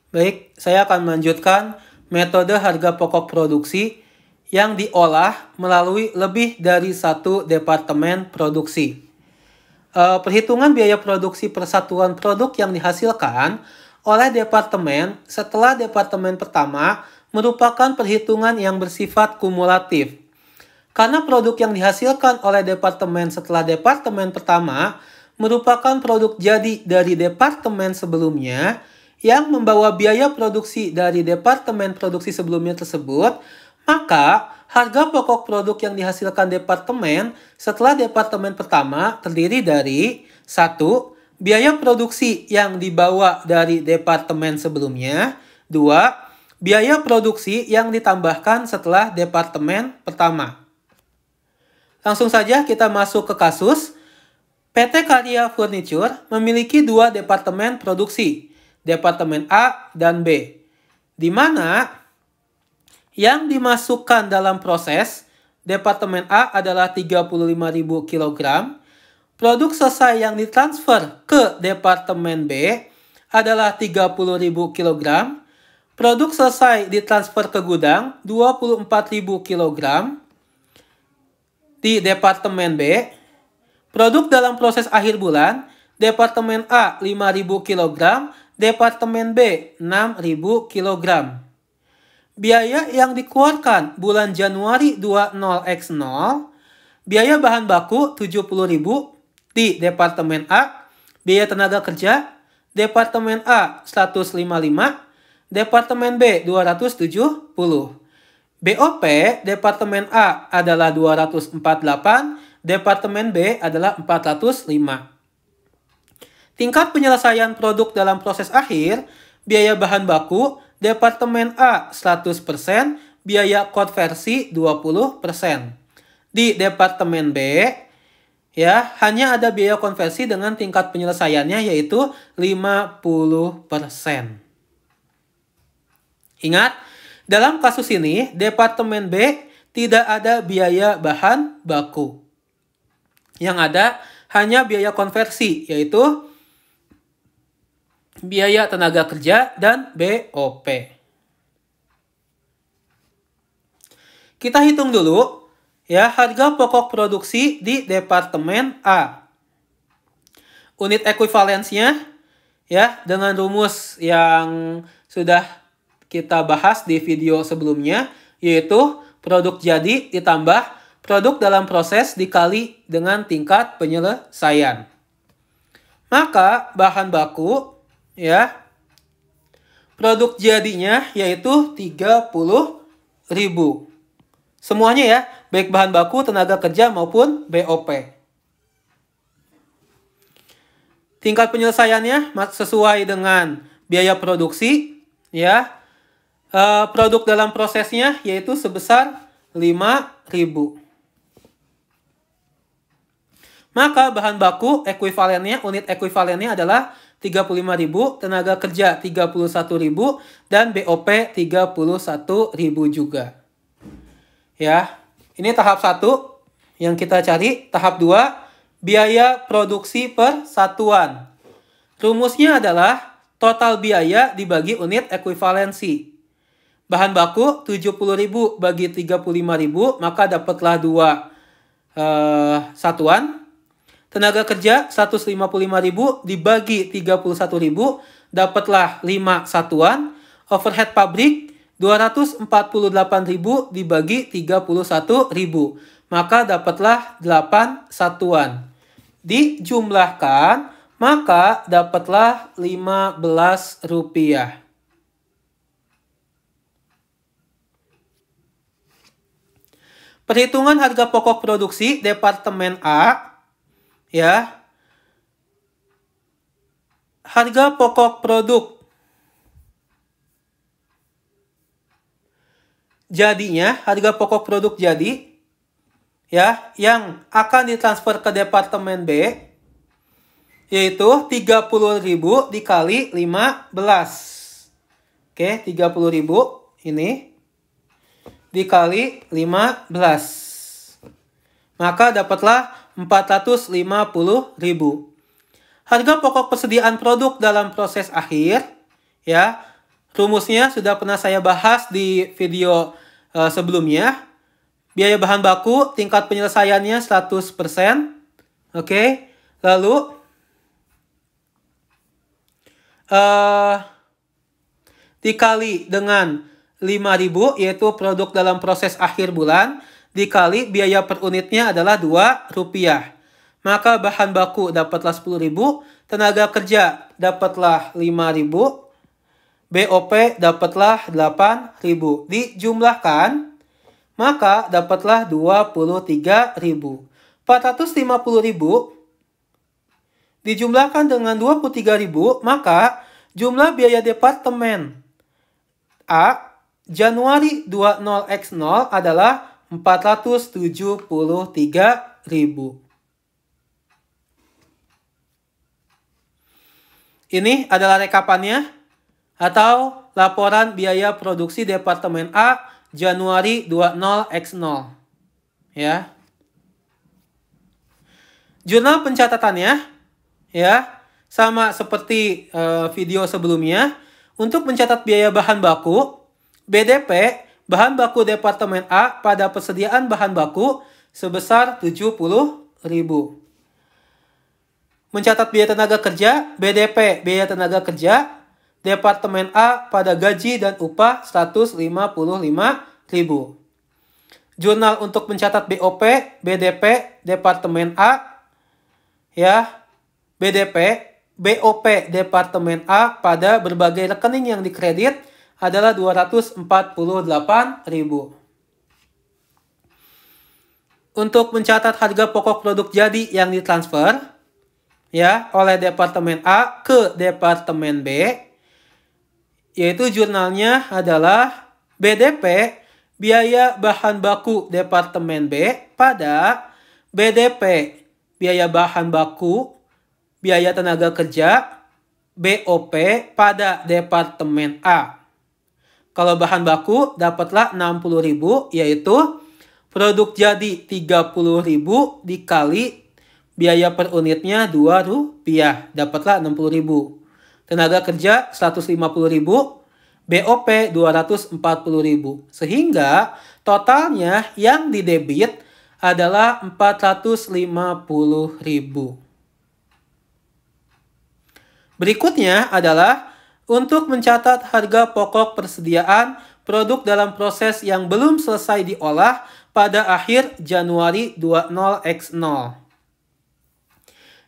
Baik, saya akan melanjutkan metode harga pokok produksi yang diolah melalui lebih dari satu departemen produksi. Perhitungan biaya produksi persatuan produk yang dihasilkan oleh departemen setelah departemen pertama merupakan perhitungan yang bersifat kumulatif. Karena produk yang dihasilkan oleh departemen setelah departemen pertama merupakan produk jadi dari departemen sebelumnya yang membawa biaya produksi dari departemen produksi sebelumnya tersebut, maka harga pokok produk yang dihasilkan departemen setelah departemen pertama terdiri dari 1. Biaya produksi yang dibawa dari departemen sebelumnya. 2. Biaya produksi yang ditambahkan setelah departemen pertama. Langsung saja kita masuk ke kasus. PT Karya Furniture memiliki dua departemen produksi, departemen A dan B, di mana yang dimasukkan dalam proses departemen A adalah 35.000 kg, produk selesai yang ditransfer ke departemen B adalah 30.000 kg, produk selesai ditransfer ke gudang 24.000 kg, di departemen B, produk dalam proses akhir bulan, departemen A 5.000 kg, departemen B 6.000 kg. Biaya yang dikeluarkan bulan Januari 20X0, biaya bahan baku 70.000 di departemen A, biaya tenaga kerja, departemen A 155, departemen B 270. BOP departemen A adalah 248, departemen B adalah 405. Tingkat penyelesaian produk dalam proses akhir, biaya bahan baku, departemen A 100%, biaya konversi 20%. Di departemen B, ya, hanya ada biaya konversi dengan tingkat penyelesaiannya yaitu 50%. Ingat, dalam kasus ini, departemen B tidak ada biaya bahan baku. Yang ada hanya biaya konversi, yaitu biaya tenaga kerja dan BOP. Kita hitung dulu ya harga pokok produksi di departemen A. Unit ekuivalensinya ya dengan rumus yang sudah kita bahas di video sebelumnya, yaitu produk jadi ditambah produk dalam proses dikali dengan tingkat penyelesaian. Maka bahan baku ya produk jadinya yaitu 30.000. Semuanya ya, baik bahan baku, tenaga kerja maupun BOP. Tingkat penyelesaiannya sesuai dengan biaya produksi ya. Produk dalam prosesnya yaitu sebesar 5.000. Maka bahan baku ekuivalennya, unit ekuivalennya adalah 35.000, tenaga kerja 31.000, dan BOP 31.000 juga. Ya, ini tahap 1 yang kita cari. Tahap 2, biaya produksi per satuan. Rumusnya adalah total biaya dibagi unit ekuivalensi. Bahan baku 70.000 bagi 35.000, maka dapatlah 2 satuan. Tenaga kerja 155.000 dibagi 31.000, dapatlah 5 satuan. Overhead pabrik 248.000 dibagi 31.000, maka dapatlah 8 satuan. Dijumlahkan, maka dapatlah 15 rupiah. Perhitungan harga pokok produksi departemen A, ya. Harga pokok produk jadinya, harga pokok produk jadi, ya, yang akan ditransfer ke departemen B, yaitu 30.000 dikali 15. Oke, 30.000 ini dikali 15. Maka dapatlah 450.000. Harga pokok persediaan produk dalam proses akhir ya Rumusnya sudah pernah saya bahas di video sebelumnya. Biaya bahan baku, tingkat penyelesaiannya 100%. Oke, lalu dikali dengan 5.000, yaitu produk dalam proses akhir bulan, dikali biaya per unitnya adalah Rp2. Maka bahan baku dapatlah 10.000, tenaga kerja dapatlah 5.000, BOP dapatlah 8.000. Dijumlahkan, maka dapatlah 23.000. 450.000 dijumlahkan dengan 23.000, maka jumlah biaya departemen A Januari 20X0 adalah 473.000. Ini adalah rekapannya atau laporan biaya produksi Departemen A Januari 20X0. Ya. Jurnal pencatatannya ya sama seperti video sebelumnya. Untuk mencatat biaya bahan baku, BDP bahan baku Departemen A pada persediaan bahan baku sebesar 70.000. Mencatat biaya tenaga kerja, BDP biaya tenaga kerja Departemen A pada gaji dan upah 155.000. Jurnal untuk mencatat BOP, BDP Departemen A ya, BDP BOP Departemen A pada berbagai rekening yang dikredit adalah 248.000. Untuk mencatat harga pokok produk jadi yang ditransfer ya oleh Departemen A ke Departemen B, yaitu jurnalnya adalah BDP biaya bahan baku Departemen B pada BDP biaya bahan baku biaya tenaga kerja BOP pada Departemen A. Kalau bahan baku dapatlah 60.000, yaitu produk jadi 30.000 dikali biaya per unitnya Rp2, dapatlah 60.000. Tenaga kerja 150.000, BOP 240.000. Sehingga totalnya yang didebit adalah 450.000. Berikutnya adalah untuk mencatat harga pokok persediaan produk dalam proses yang belum selesai diolah pada akhir Januari 20X0.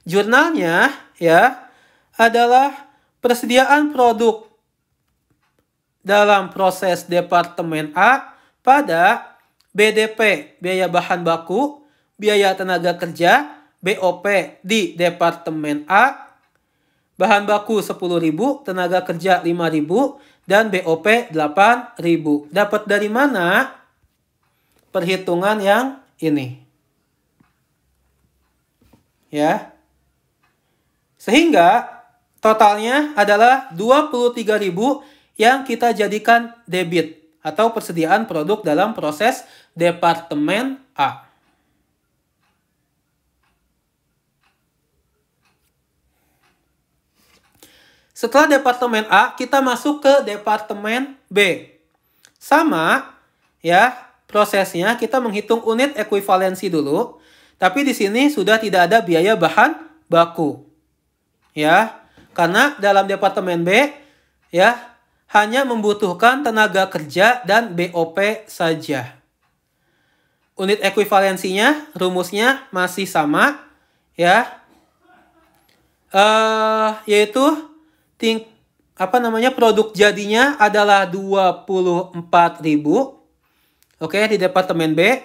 Jurnalnya ya adalah persediaan produk dalam proses Departemen A pada BDP biaya bahan baku, biaya tenaga kerja, BOP di Departemen A, bahan baku 10.000, tenaga kerja 5.000, dan BOP 8.000. Dapat dari mana perhitungan yang ini? Ya. Sehingga totalnya adalah 23.000 yang kita jadikan debit atau persediaan produk dalam proses Departemen A. Setelah Departemen A, kita masuk ke Departemen B. Sama, ya, prosesnya kita menghitung unit ekuivalensi dulu. Tapi di sini sudah tidak ada biaya bahan baku. Ya, karena dalam Departemen B, ya, hanya membutuhkan tenaga kerja dan BOP saja. Unit ekuivalensinya, rumusnya masih sama, ya, yaitu produk jadinya adalah 24.000. Oke, di Departemen B.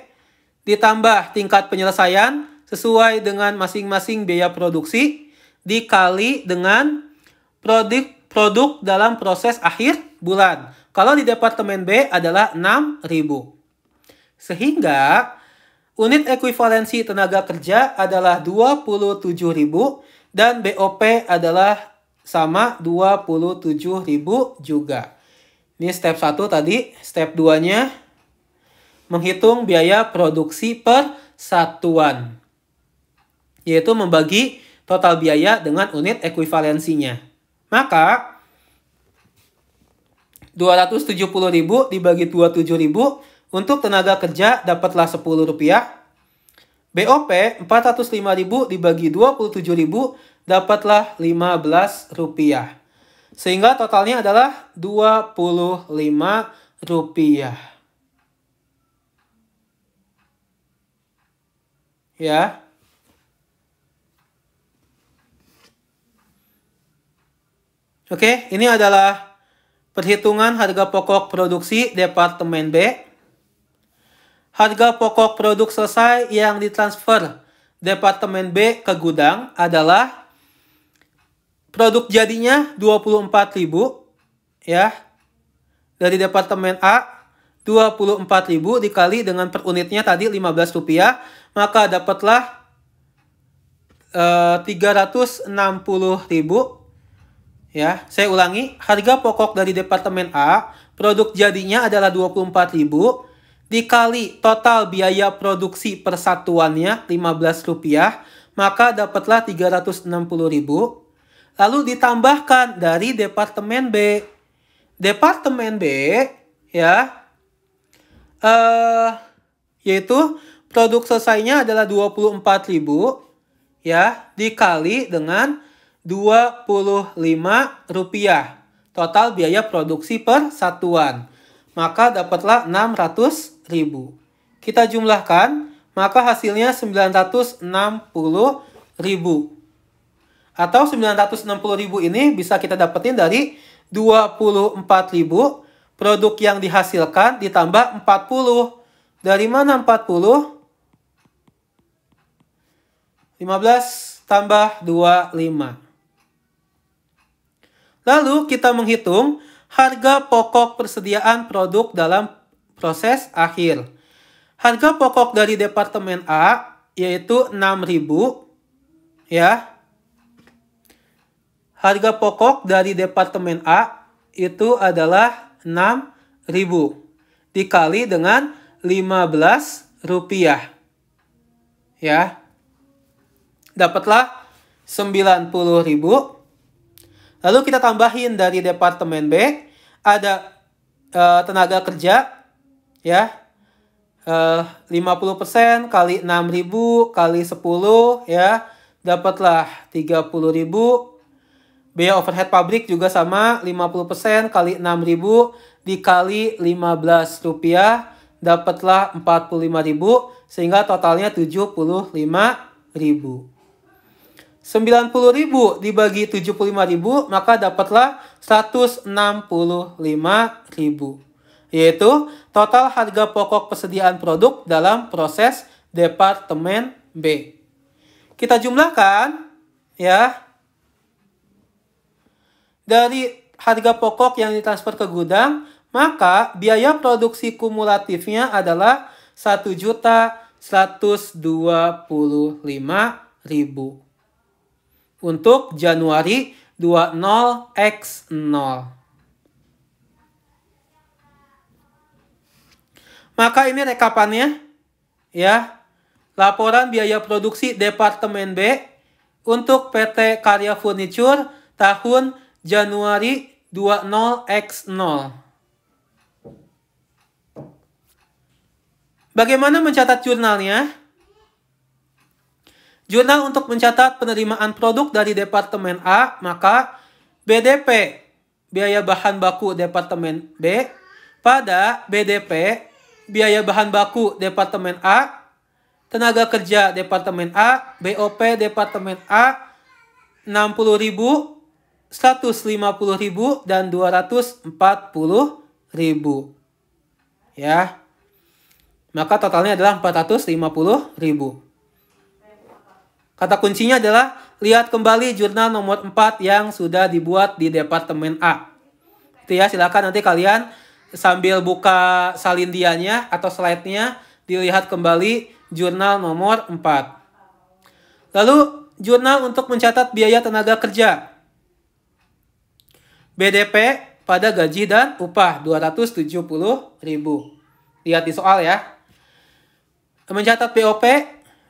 Ditambah tingkat penyelesaian sesuai dengan masing-masing biaya produksi dikali dengan produk dalam proses akhir bulan. Kalau di Departemen B adalah 6.000. Sehingga unit ekuivalensi tenaga kerja adalah 27.000 dan BOP adalah sama 27.000 juga. Ini step 1 tadi. Step 2-nya menghitung biaya produksi per satuan. Yaitu membagi total biaya dengan unit ekuivalensinya. Maka 270.000 dibagi 27.000, untuk tenaga kerja dapatlah Rp10. BOP 405.000 dibagi 27.000 dapatlah Rp15. Sehingga totalnya adalah Rp25. Ya. Oke, ini adalah perhitungan harga pokok produksi Departemen B. Harga pokok produk selesai yang ditransfer Departemen B ke gudang adalah produk jadinya 24.000 ya. Dari Departemen A 24.000 dikali dengan per unitnya tadi Rp15, maka dapatlah 360.000 ya. Saya ulangi, harga pokok dari Departemen A, produk jadinya adalah 24.000 dikali total biaya produksi persatuannya Rp15, maka dapatlah 360.000. Lalu ditambahkan dari Departemen B. Departemen B ya, yaitu produk selesainya adalah 24.000 ya, dikali dengan Rp25 total biaya produksi per satuan, maka dapatlah 600.000. Kita jumlahkan, maka hasilnya 960.000. Atau 960.000 ini bisa kita dapetin dari 24.000 produk yang dihasilkan ditambah 40. Dari mana 40? 15 tambah 25. Lalu kita menghitung harga pokok persediaan produk dalam proses akhir. Harga pokok dari Departemen A yaitu 6.000 ya. Harga pokok dari Departemen A itu adalah 6.000 dikali dengan Rp15 ya. Dapatlah 90.000. Lalu kita tambahin dari Departemen B, ada tenaga kerja ya, 50% kali 6.000 kali 10 ya, dapatlah 30.000. Biaya overhead pabrik juga sama, 50% kali 6.000 dikali Rp15, dapatlah 45.000, sehingga totalnya 75.000. 90.000 dibagi 75.000, maka dapatlah 165.000. Yaitu total harga pokok persediaan produk dalam proses Departemen B. Kita jumlahkan ya. Dari harga pokok yang ditransfer ke gudang, maka biaya produksi kumulatifnya adalah 1.125.000 untuk Januari 20X0. Maka ini rekapannya ya. Laporan biaya produksi Departemen B untuk PT Karya Furniture tahun Januari 20X0. Bagaimana mencatat jurnalnya? Jurnal untuk mencatat penerimaan produk dari Departemen A, maka BDP, biaya bahan baku Departemen B, pada BDP, biaya bahan baku Departemen A, tenaga kerja Departemen A, BOP Departemen A, 60.000, 150.000, dan 240.000. Ya. Maka totalnya adalah 450.000. Kata kuncinya adalah lihat kembali jurnal nomor 4 yang sudah dibuat di Departemen A. Itu ya, silakan nanti kalian sambil buka salindianya atau slide-nya, dilihat kembali jurnal nomor 4. Lalu jurnal untuk mencatat biaya tenaga kerja. BDP pada gaji dan upah 270.000. Lihat di soal ya. Mencatat BOP,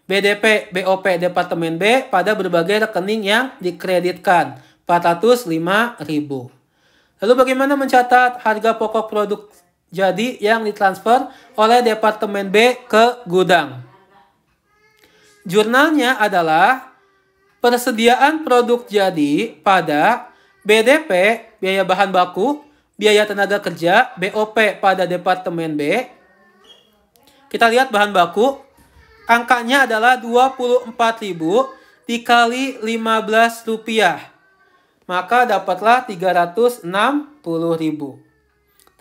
BDP, BOP Departemen B pada berbagai rekening yang dikreditkan 405.000. Lalu bagaimana mencatat harga pokok produk jadi yang ditransfer oleh Departemen B ke gudang? Jurnalnya adalah persediaan produk jadi pada BDP, biaya bahan baku, biaya tenaga kerja, BOP pada Departemen B. Kita lihat bahan baku, angkanya adalah 24.000 dikali 15 rupiah. Maka dapatlah 360.000.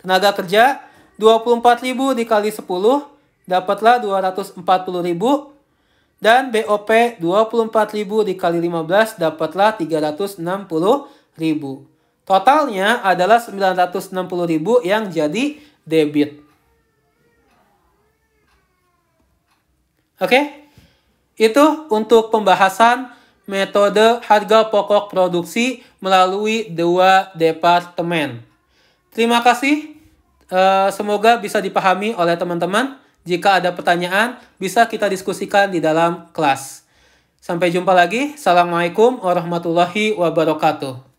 Tenaga kerja 24.000 dikali 10 dapatlah 240.000. Dan BOP 24.000 dikali 15 dapatlah 360.000. Totalnya adalah 960.000 yang jadi debit. Oke? Itu untuk pembahasan metode harga pokok produksi melalui dua departemen. Terima kasih. Semoga bisa dipahami oleh teman-teman. Jika ada pertanyaan, bisa kita diskusikan di dalam kelas. Sampai jumpa lagi. Assalamualaikum warahmatullahi wabarakatuh.